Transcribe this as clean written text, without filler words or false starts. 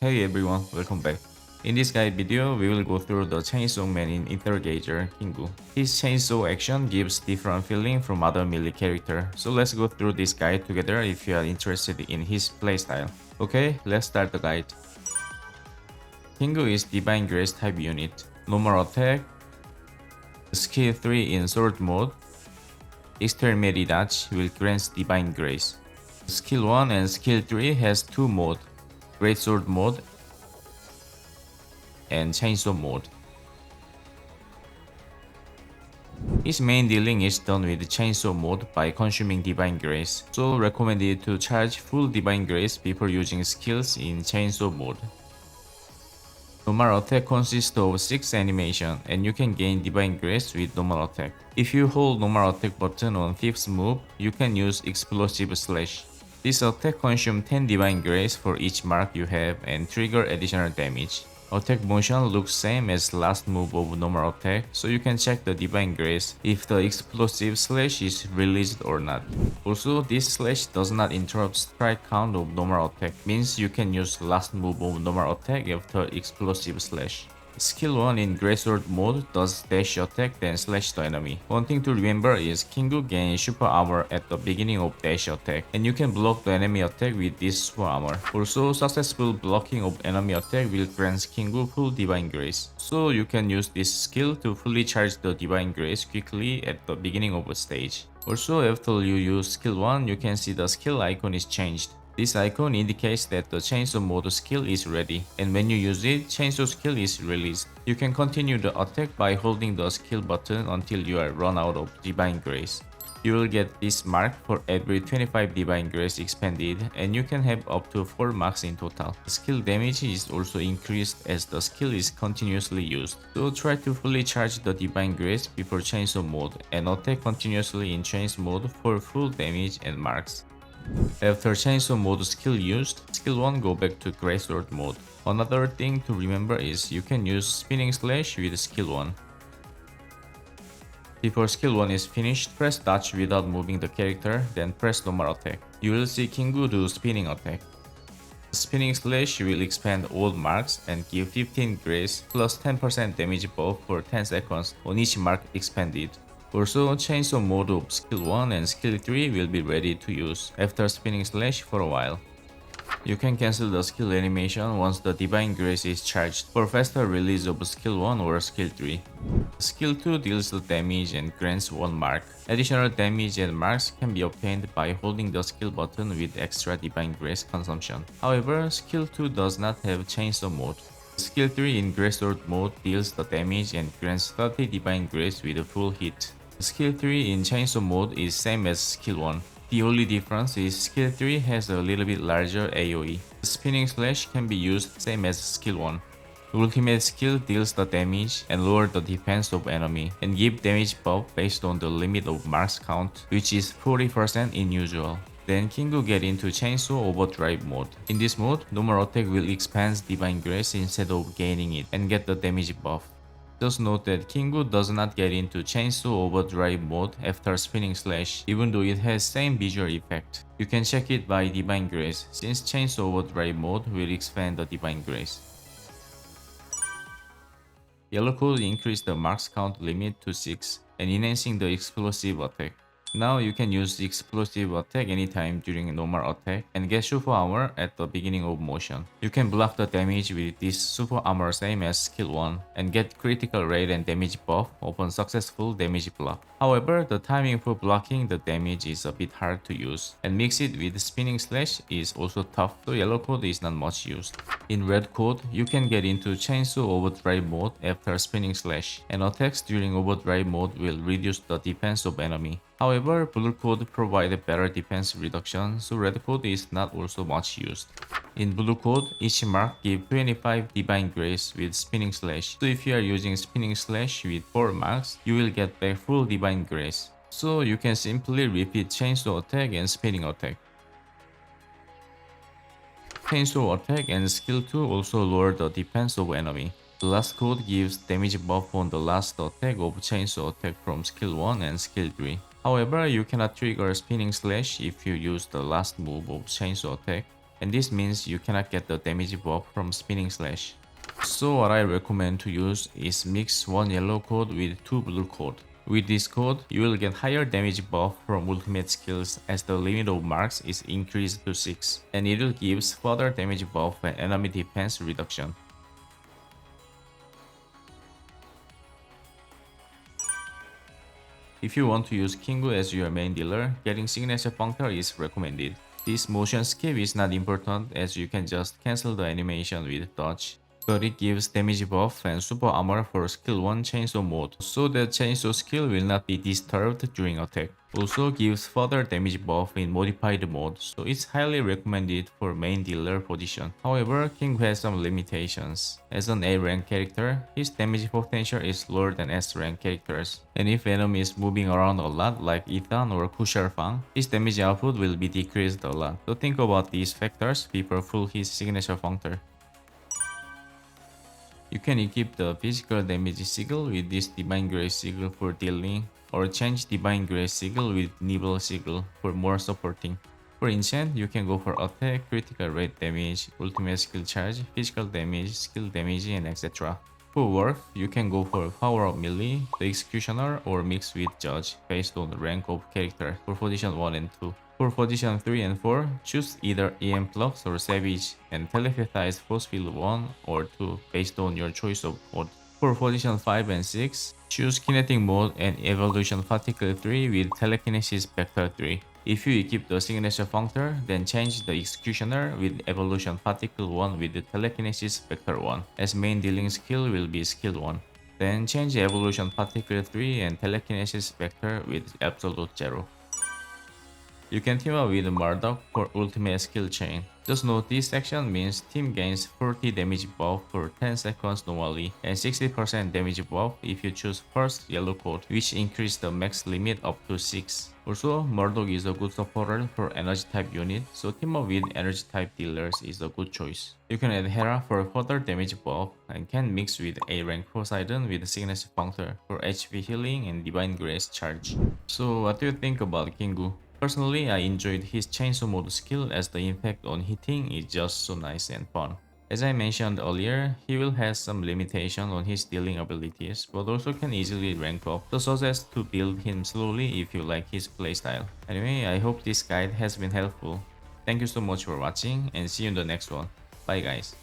Hey everyone, welcome back. In this guide video, we will go through the Chainsaw Man in Aether Kingu. His chainsaw action gives different feeling from other melee character, so let's go through this guide together if you are interested in his playstyle. Okay, let's start the guide. Kingu is Divine Grace type unit. Normal attack, skill 3 in sword mode, extremity dodge will grant Divine Grace. Skill 1 and skill 3 has two mode, Great Sword mode and Chainsaw mode. His main dealing is done with Chainsaw mode by consuming Divine Grace, so recommended to charge full Divine Grace before using skills in Chainsaw mode. Normal attack consists of 6 animation and you can gain Divine Grace with normal attack. If you hold normal attack button on 5th move, you can use Explosive Slash. This attack consumes 10 Divine Grace for each mark you have and trigger additional damage. Attack motion looks same as last move of normal attack, so you can check the Divine Grace if the explosive slash is released or not. Also, this slash does not interrupt strike count of normal attack, means you can use last move of normal attack after explosive slash. Skill 1 in Greatsword mode does dash attack then slash the enemy. One thing to remember is Kingu gains super armor at the beginning of dash attack and you can block the enemy attack with this super armor. Also, successful blocking of enemy attack will grant Kingu full Divine Grace. So you can use this skill to fully charge the Divine Grace quickly at the beginning of a stage. Also, after you use skill 1, you can see the skill icon is changed. This icon indicates that the Chainsaw mode skill is ready, and when you use it, Chainsaw skill is released. You can continue the attack by holding the skill button until you are run out of Divine Grace. You will get this mark for every 25 Divine Grace expended, and you can have up to 4 marks in total. Skill damage is also increased as the skill is continuously used. So try to fully charge the Divine Grace before Chainsaw mode, and attack continuously in Chains mode for full damage and marks. After Chainsaw mode skill used, skill 1 go back to Greatsword mode. Another thing to remember is you can use Spinning Slash with skill 1. Before skill 1 is finished, press dodge without moving the character, then press normal attack. You will see Kingu do spinning attack. Spinning Slash will expand all marks and give 15 grace plus 10% damage buff for 10 seconds on each mark expanded. Also, Chainsaw mode of skill 1 and skill 3 will be ready to use after spinning slash for a while. You can cancel the skill animation once the Divine Grace is charged for faster release of skill 1 or skill 3. Skill 2 deals the damage and grants 1 mark. Additional damage and marks can be obtained by holding the skill button with extra Divine Grace consumption. However, skill 2 does not have Chainsaw mode. Skill 3 in Greatsword mode deals the damage and grants 30 Divine Grace with a full hit. Skill 3 in Chainsaw mode is same as skill 1. The only difference is skill 3 has a little bit larger AoE. Spinning Slash can be used same as skill 1. Ultimate skill deals the damage and lower the defense of enemy and give damage buff based on the limit of marks count, which is 40% in usual. Then Kingu get into Chainsaw Overdrive mode. In this mode, normal attack will expand Divine Grace instead of gaining it and get the damage buff. Just note that Kingu does not get into Chainsaw Overdrive mode after Spinning Slash, even though it has same visual effect. You can check it by Divine Grace, since Chainsaw Overdrive mode will expand the Divine Grace. Yellow code increased the marks count limit to 6 and enhancing the explosive attack. Now you can use the explosive attack anytime during normal attack and get super armor at the beginning of motion. You can block the damage with this super armor same as skill 1 and get critical rate and damage buff upon successful damage block. However, the timing for blocking the damage is a bit hard to use, and mix it with spinning slash is also tough, so yellow code is not much used. In red code, you can get into Chainsaw Overdrive mode after spinning slash, and attacks during overdrive mode will reduce the defense of enemy. However, blue code provides better defense reduction, so red code is not also much used. In blue code, each mark gives 25 Divine Grace with spinning slash, so if you are using spinning slash with 4 marks, you will get back full Divine Grace. So you can simply repeat Chainsaw attack and spinning attack. Chainsaw attack and skill 2 also lower the defense of enemy. The last code gives damage buff on the last attack of Chainsaw attack from skill 1 and skill 3. However, you cannot trigger spinning slash if you use the last move of Chainsaw attack. and this means you cannot get the damage buff from spinning slash. So what I recommend to use is mix one yellow code with two blue code. With this code, you will get higher damage buff from ultimate skills as the limit of marks is increased to 6, and it will give further damage buff and enemy defense reduction. If you want to use Kingu as your main dealer, getting signature functor is recommended. This motion skip is not important as you can just cancel the animation with dodge, but it gives damage buff and super armor for skill 1 chainsaw mode, so that chainsaw skill will not be disturbed during attack. Also gives further damage buff in modified mode, so it's highly recommended for main dealer position. However, King has some limitations. As an A rank character, his damage potential is lower than S rank characters, and if enemy is moving around a lot like Ethan or Fang, his damage output will be decreased a lot. So think about these factors before full his signature functor. You can equip the physical damage sigil with this Divine Grace sigil for dealing, or change Divine Grace sigil with Nibble sigil for more supporting. For enchant, you can go for attack, critical rate damage, ultimate skill charge, physical damage, skill damage, and etc. For work, you can go for power of melee, the executioner, or mix with judge based on the rank of character for position 1 and 2. For position 3 and 4, choose either EM Flux or Savage and telepathize Force Field 1 or 2 based on your choice of mode. For position 5 and 6, choose Kinetic Mode and Evolution Particle 3 with Telekinesis Vector 3. If you equip the signature functor, then change the executioner with Evolution Particle 1 with the Telekinesis Vector 1, as main dealing skill will be skill 1. Then change Evolution Particle 3 and Telekinesis Vector with Absolute 0. You can team up with Murdoch for ultimate skill chain. Just note this section means team gains 40 damage buff for 10 seconds normally and 60% damage buff if you choose first yellow code, which increase the max limit up to 6. Also, Murdoch is a good supporter for energy type unit, so team up with energy type dealers is a good choice. You can add Hera for further damage buff and can mix with A rank Poseidon with signature functor for HP healing and Divine Grace charge. So what do you think about Kingu? Personally, I enjoyed his chainsaw mode skill as the impact on hitting is just so nice and fun. As I mentioned earlier, he will have some limitation on his dealing abilities, but also can easily rank up, so suggest to build him slowly if you like his playstyle. Anyway, I hope this guide has been helpful. Thank you so much for watching and see you in the next one. Bye guys.